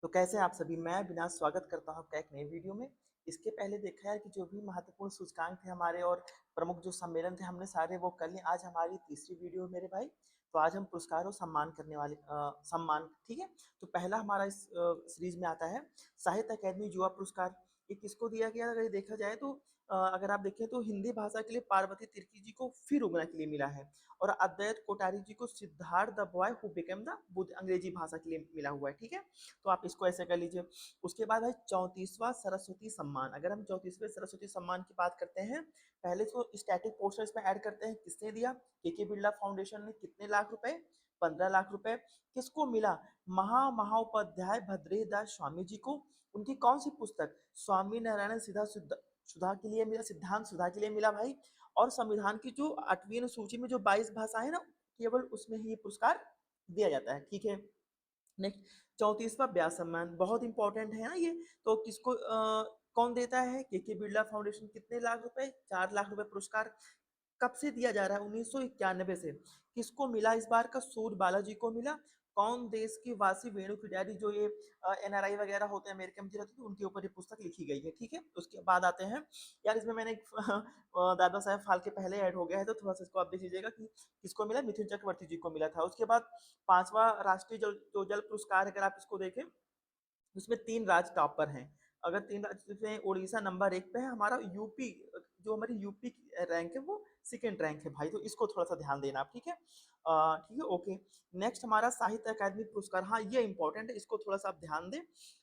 तो कैसे हैं आप सभी? मैं अविनाश स्वागत करता हूँ आपका एक नए वीडियो में। इसके पहले देखा है कि जो भी महत्वपूर्ण सूचकांक थे हमारे और प्रमुख जो सम्मेलन थे हमने सारे वो कर लिए। आज हमारी तीसरी वीडियो है मेरे भाई। तो आज हम पुरस्कार और सम्मान करने वाले सम्मान, ठीक है। तो पहला हमारा इस सीरीज में आता है साहित्य अकादमी युवा पुरस्कार। ये किसको दिया गया अगर ये देखा जाए तो अगर आप देखें तो हिंदी भाषा के लिए पार्वती तिर्की जी को फिर उगना के लिए मिला है। और अद्वैत कोठारी जी को Siddharth the boy who became the Buddha अंग्रेजी भाषा के लिए मिला हुआ है, ठीक है। तो आप इसको ऐसे कर लीजिए। उसके बाद है 34वां सरस्वती सम्मान। अगर हम 34वें सरस्वती सम्मान की बात करते हैं, पहले तो स्टैटिक पोस्टर इसमें ऐड करते हैं, किसने दिया? के बिरला फाउंडेशन ने। कितने लाख रुपए? 15 लाख रुपए। किसको मिला? महाउपाध्याय भद्रेदास स्वामी जी को। उनकी कौन सी पुस्तक? स्वामी नारायण सीधा सुधा के लिए मिला, सिद्धांत सुधा के लिए मिला भाई। और संविधान की जो 8वीं अनुसूची में जो 22 भाषाएं ना, केवल उसमें ही ये पुरस्कार दिया जाता है, ठीक है। नेक्स्ट 34वां ब्यास सम्मान, बहुत इंपॉर्टेंट है ना ये। तो किसको कौन देता है? के बिरला फाउंडेशन। कितने लाख रुपए? 4 लाख रुपए पुरस्कार। कब से दिया जा रहा है? 1991 से। किसको मिला इस बार का? सूर्य बालाजी को मिला। कौन देश की वासी वेणु की डायरी, जो ये एनआरआई वगैरह होते हैं, अमेरिका में रहते थे, उनके ऊपर ये पुस्तक लिखी गई है, ठीक है। उसके बाद आते हैं यार, इसमें मैंने दादा साहेब फाल्के पहले ऐड हो गया है, तो थोड़ा सा इसको आप देख लीजिएगा कि किसको मिला। मिथुन चक्रवर्ती जी को मिला था। उसके बाद 5वां राष्ट्रीय जल पुरस्कार, अगर आप इसको देखें उसमें 3 राज्य टॉपर हैं। अगर 3 राज्य में उड़ीसा नंबर 1 पे है, हमारा यूपी, जो हमारी यूपी की रैंक है वो सेकेंड रैंक है भाई। तो इसको थोड़ा सा ध्यान देना आप, ठीक है। ठीक है, ओके। नेक्स्ट हमारा साहित्य अकादमी पुरस्कार। हाँ, ये इंपॉर्टेंट है, इसको थोड़ा सा आप ध्यान दें।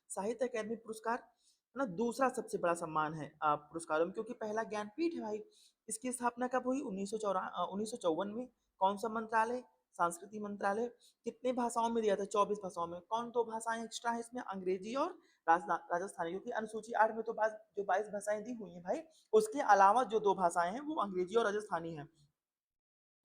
साहित्य अकादमी पुरस्कार है ना, दूसरा सबसे बड़ा सम्मान है पुरस्कारों में, क्योंकि पहला ज्ञानपीठ है भाई। इसकी स्थापना कब हुई? 1954 में। कौन सा मंत्रालय? सांस्कृतिक मंत्रालय। कितने भाषाओं में दिया था? 24 भाषाओं में। कौन 2 भाषाएं एक्स्ट्रा है इसमें? अंग्रेजी और राजस्थानी, क्योंकि अनुसूची 8 में तो जो 22 भाषाएं दी हुई हैं भाई, उसके अलावा जो 2 भाषाएं हैं वो अंग्रेजी और राजस्थानी है।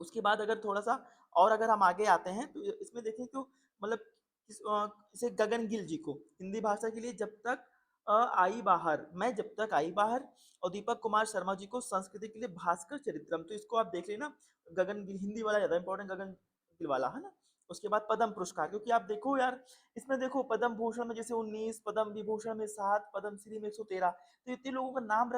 उसके बाद अगर थोड़ा सा और अगर हम आगे आते हैं तो इसमें देखें तो मतलब इसे गगन गिल जी को हिंदी भाषा के लिए जब तक आई बाहर, मैं जब तक आई बाहर। और दीपक कुमार शर्मा जी को संस्कृति के लिए भास्कर चरित्रम। तो इसको आप देख लेना, गगन गिल हिंदी वाला ज्यादा इंपॉर्टेंट, गगन गिल वाला है ना। उसके बाद पद्म पुरस्कार, क्योंकि आप देखो यार, इसमें देखो पद्म भूषण में जैसे 19, पद्म विभूषण में 7, पद्म श्री में 113। तो इतने लोगों का नाम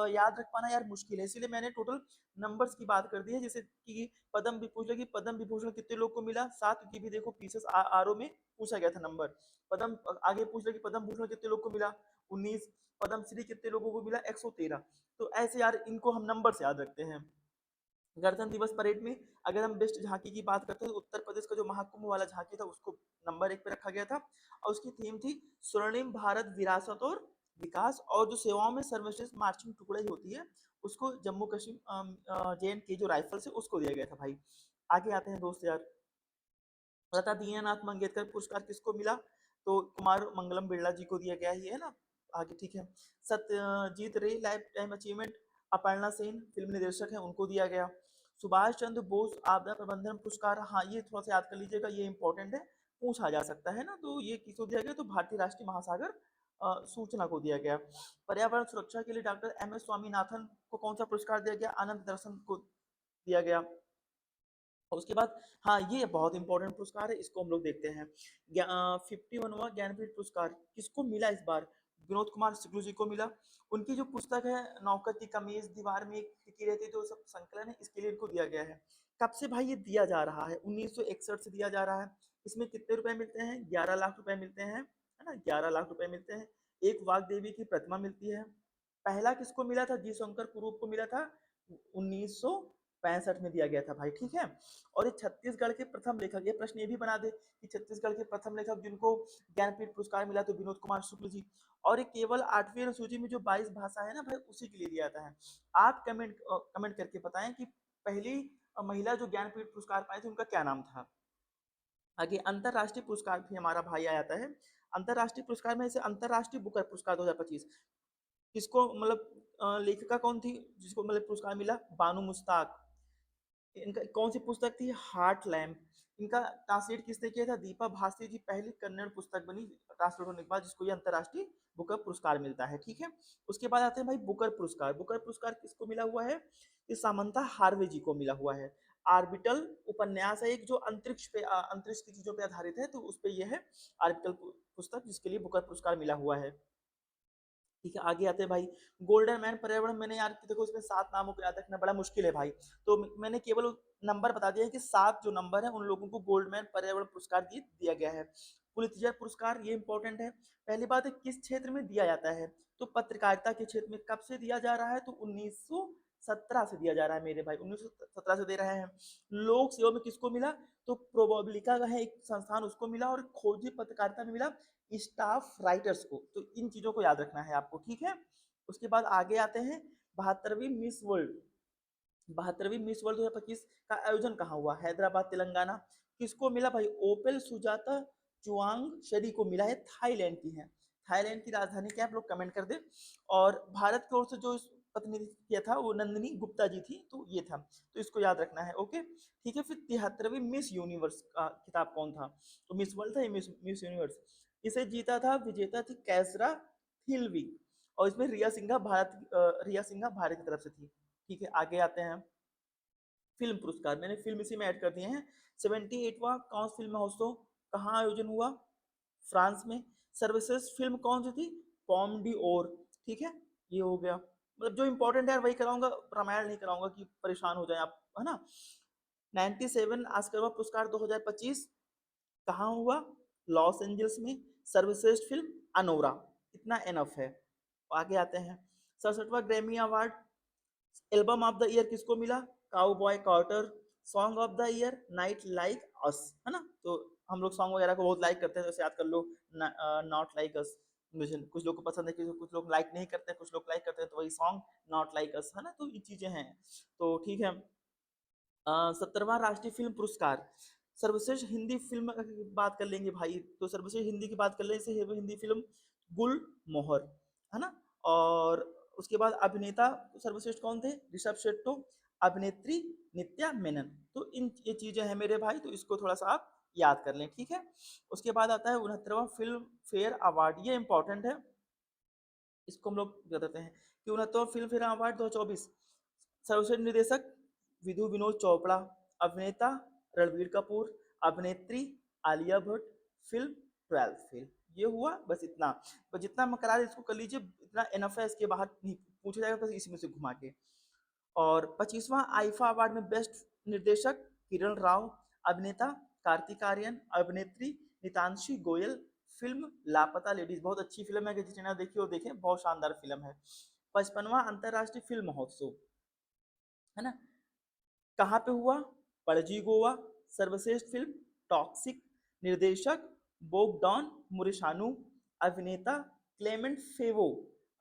याद रख पाना यार मुश्किल है, इसीलिए मैंने टोटल नंबर्स की बात कर दी है। जैसे कि पद्म विभूषण की, पद्म विभूषण कितने लोग को मिला? 7, की भी देखो पीछे आरओ में पूछा गया था नंबर। पद्म आगे पूछ लिया कि पद्म भूषण कितने लोग को मिला? 19। पद्म श्री कितने लोगों को मिला? 113। तो ऐसे यार इनको हम नंबर से याद रखते हैं। गणतंत्र दिवस परेड में अगर हम बेस्ट झांकी की बात करते हैं तो उत्तर प्रदेश का जो महाकुंभ वाला झांकी था उसको नंबर 1 पे रखा गया था। और उसकी थीम थी स्वर्णिम भारत विरासत और विकास। और जो सेवाओं में सर्वश्रेष्ठ मार्चिंग टुकड़े होती है उसको जम्मू कश्मीर जे जो राइफल से उसको दिया गया था भाई। आगे आते हैं दोस्त यार, लता दीनानाथ मंगेशकर पुरस्कार किसको मिला? तो कुमार मंगलम बिरला जी को दिया गया ही है ना। आगे ठीक है, सत्यजीत रे life time achievement, Aparna Sen film निर्देशक है, उनको दिया गया। सुभाष चंद्र बोस आपदा प्रबंधन पुरस्कार, हाँ ये थोड़ा सा याद कर लीजिएगा, ये इंपॉर्टेंट है, पूछा जा सकता है ना। तो ये किसको दिया गया? तो भारतीय राष्ट्रीय महासागर सूचना को दिया गया। पर्यावरण सुरक्षा के लिए डॉक्टर एम एस स्वामीनाथन को कौन सा पुरस्कार दिया गया? आनंद दर्शन को दिया गया। और उसके बाद हाँ, ये बहुत इंपॉर्टेंट पुरस्कार है, इसको हम लोग देखते हैं। 51वां ज्ञानपीठ पुरस्कार किसको मिला इस बार? विनोद कुमार शुक्ल जी को मिला। उनकी जो पुस्तक है नौकत की कमीज दीवार में टिकी रहती, जो सब संकलन है, इसके लिए इनको दिया गया है। कब से भाई ये दिया जा रहा है? 1961 से दिया जा रहा है। इसमें कितने रुपए मिलते हैं? 11 लाख रुपए मिलते हैं, है ना, 11 लाख रुपए मिलते हैं। एक वाग देवी की प्रतिमा मिलती है। पहला किसको मिला था? जी शंकर कुरूप को मिला था, 1965 में दिया गया था भाई, ठीक है। और ये छत्तीसगढ़ के प्रथम लेखक, ये प्रश्न ये भी बना दे कि छत्तीसगढ़ के प्रथम लेखक जिनको ज्ञानपीठ पुरस्कार मिला, तो विनोद कुमार शुक्ल जी। और ये केवल 8वीं अनुसूची में जो 22 भाषा है ना भाई, उसी के लिए दिया जाता है। आप कमेंट करके बताएं कि पहली महिला जो ज्ञानपीठ पुरस्कार पाए थे उनका क्या नाम था। आगे अंतरराष्ट्रीय पुरस्कार भी हमारा भाई आ जाता है। अंतरराष्ट्रीय पुरस्कार में से अंतरराष्ट्रीय बुकर पुरस्कार 2025 किसको मतलब लेखिका कौन थी जिसको मतलब पुरस्कार मिला? बानू मुश्ताक। इनका कौन सी पुस्तक थी? Heart lamp. इनका ट्रांसलेट किसने किया था? दीपा भारती जी, पहली कन्नड़ पुस्तक बनी ट्रांसलेट होने के बाद, जिसको ये अंतरराष्ट्रीय बुकर पुरस्कार मिलता है, ठीक है। उसके बाद आते हैं भाई बुकर पुरस्कार। बुकर पुरस्कार किसको मिला हुआ है? ये सामंता हार्वे जी को मिला हुआ है। आर्बिटल उपन्यास है एक, जो अंतरिक्ष की चीजों पे आधारित है, तो उस पे ये है आर्बिटल पुस्तक, जिसके लिए बुकर पुरस्कार मिला हुआ है। ठीक है, आगे आते हैं भाई। गोल्डन मैन पर्यावरण, मैंने यार देखो इसमें 7 नामों को याद रखना बड़ा मुश्किल है भाई, तो मैंने केवल नंबर बता दिया है कि 7 जो नंबर है उन लोगों को गोल्डमैन पर्यावरण पुरस्कार दिया गया है। पुलित्जर पुरस्कार ये इंपॉर्टेंट है। पहली बात है किस क्षेत्र में दिया जाता है, तो पत्रकारिता के क्षेत्र में। कब से दिया जा रहा है, तो 1917 से दिया जा रहा है मेरे भाई, 1917 से दे रहे हैं। लोक सेवा में किसको मिला, तो प्रोबेबिलिका का है एक संस्थान, उसको मिला, और खोजी पत्रकारिता में मिला स्टाफ राइटर्स को। तो इन चीजों को याद रखना है आपको, ठीक है। उसके बाद आगे आते हैं 72वीं मिस वर्ल्ड। 72वीं मिस वर्ल्ड 2025 का आयोजन कहाँ हुआ, हैदराबाद तेलंगाना। किसको मिला भाई, ओपेल सुजाता चुआंग शरी को मिला है, थाईलैंड की है। थाईलैंड की राजधानी क्या है, आप लोग कमेंट कर दे। और भारत की ओर से जो प्रतिनिधित्व किया था वो नंदिनी गुप्ता जी थी, तो ये था, तो इसको याद रखना है, ओके ठीक है। फिर 73वीं मिस यूनिवर्स का खिताब कौन था, तो मिस वर्ल्ड था ये, मिस यूनिवर्स। इसे जीता था, विजेता थी कैसरा थिलवी, और इसमें रिया सिंघा भारत की तरफ से थी। ठीक है, आगे आते हैं। फिल्म पुरस्कार मैंने फिल्म इसी में ऐड कर दिए हैं। 78वां कांस फिल्म महोत्सव कहाँ आयोजन हुआ, फ्रांस में। सर्वश्रेष्ठ फिल्म कौन सी थी, पॉम डी ओर। ठीक है, ये हो गया, मतलब जो इंपॉर्टेंट है वही कराऊंगा, रामायण नहीं कराऊंगा कि परेशान हो जाए आप, है ना। 97 ऑस्कर पुरस्कार 2025 कहाँ हुआ, लॉस एंजल्स में। सर्वश्रेष्ठ फिल्म अनोरा, इतना एनफ है। आगे आते हैं। 67वां Grammy award album of the year किसको मिला, Cowboy Carter. Song of the year night like us, है ना। तो हम लोग सॉन्ग वगैरह को बहुत लाइक करते हैं, जैसे याद कर लो नॉट लाइक अस। मुझे कुछ लोग को पसंद है, कुछ लोग लाइक नहीं करते हैं, कुछ लोग लाइक करते हैं, तो वही सॉन्ग नॉट लाइक अस, है ना। तो ये चीजें हैं, तो ठीक है। 70वां राष्ट्रीय फिल्म पुरस्कार, सर्वश्रेष्ठ हिंदी फिल्म की बात कर लेंगे भाई, तो सर्वश्रेष्ठ हिंदी की बात कर लेंगे, हिंदी फिल्म गुल मोहर, है ना। और उसके बाद अभिनेता सर्वश्रेष्ठ कौन थे, ऋषभ शेट्टी। अभिनेत्री नित्या मेनन। तो इन ये चीजें हैं मेरे भाई, तो इसको थोड़ा सा आप याद कर लें, ठीक है। उसके बाद आता है 69वां फिल्म फेयर अवार्ड, ये इंपॉर्टेंट है, इसको हम लोग बताते हैं कि 69वां फिल्म फेयर अवार्ड 2024 सर्वश्रेष्ठ निर्देशक विधु विनोद चोपड़ा। अभिनेता रणबीर कपूर। अभिनेत्री आलिया भट्ट। Film 12 fail. ये हुआ बस इतना, बस जितना मैं करा इसको कर लीजिए, इतना एनफ है, इसके बाहर नहीं पूछा जाएगा, बस इसी में से घुमा के। और 25वां आईफा अवार्ड में बेस्ट निर्देशक किरण राव। अभिनेता कार्तिक आर्यन। अभिनेत्री नितांशी गोयल। फिल्म लापता लेडीज, बहुत अच्छी फिल्म है, जिसने ना देखी हो देखें, बहुत शानदार फिल्म है। 55वां अंतरराष्ट्रीय फिल्म महोत्सव, है ना, कहाँ पे हुआ, पणजी गोवा। सर्वश्रेष्ठ फिल्म टॉक्सिक। निर्देशक बोगडॉन मुरेशानु। अभिनेता क्लेमेंट फेवो।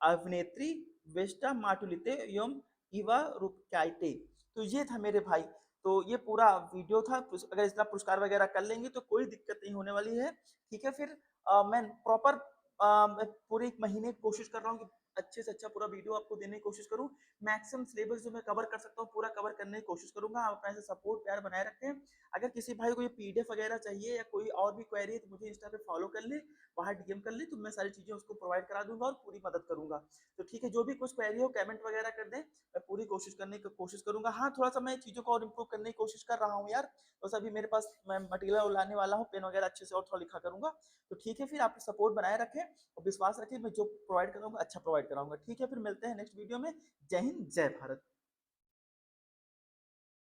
अभिनेत्री वेस्टा माटुलिते एवं इवा रुपकाइटे। तो ये था मेरे भाई, तो ये पूरा वीडियो था। अगर इसका पुरस्कार वगैरह कर लेंगे तो कोई दिक्कत नहीं होने वाली है, ठीक है। फिर मैं प्रॉपर पूरे एक महीने कोशिश कर रहा हूँ कि अच्छे से अच्छा पूरा वीडियो आपको देने की कोशिश करूँ। मैक्सिमम सिलेबस जो मैं कवर कर सकता हूँ पूरा कवर करने की कोशिश करूंगा। आप अपना ऐसे सपोर्ट प्यार बनाए रखें। अगर किसी भाई को ये पीडीएफ वगैरह चाहिए या कोई और भी क्वेरी है तो मुझे इंस्टा पे फॉलो कर ले, वहाँ डीएम कर ले, तो मैं सारी चीजें उसको प्रोवाइड करा दूंगा और पूरी मदद करूंगा। तो ठीक है, जो भी कुछ क्वेरी हो कमेंट वगैरह कर दें, मैं पूरी कोशिश करने की कोशिश करूंगा। हाँ, थोड़ा सा मैं चीजों को और इम्प्रूव करने की कोशिश कर रहा हूँ यार, बस अभी मेरे पास मैं मटेरियल लाने वाला हूँ, पेन वगैरह अच्छे से और थोड़ा लिखा करूंगा। तो ठीक है, फिर आप सपोर्ट बनाए रखें और विश्वास रखें, मैं जो प्रोवाइड कराऊंगा अच्छा प्रोवाइड कराऊंगा। ठीक है, फिर मिलते हैं नेक्स्ट वीडियो में। जय हिंद, जय भारत।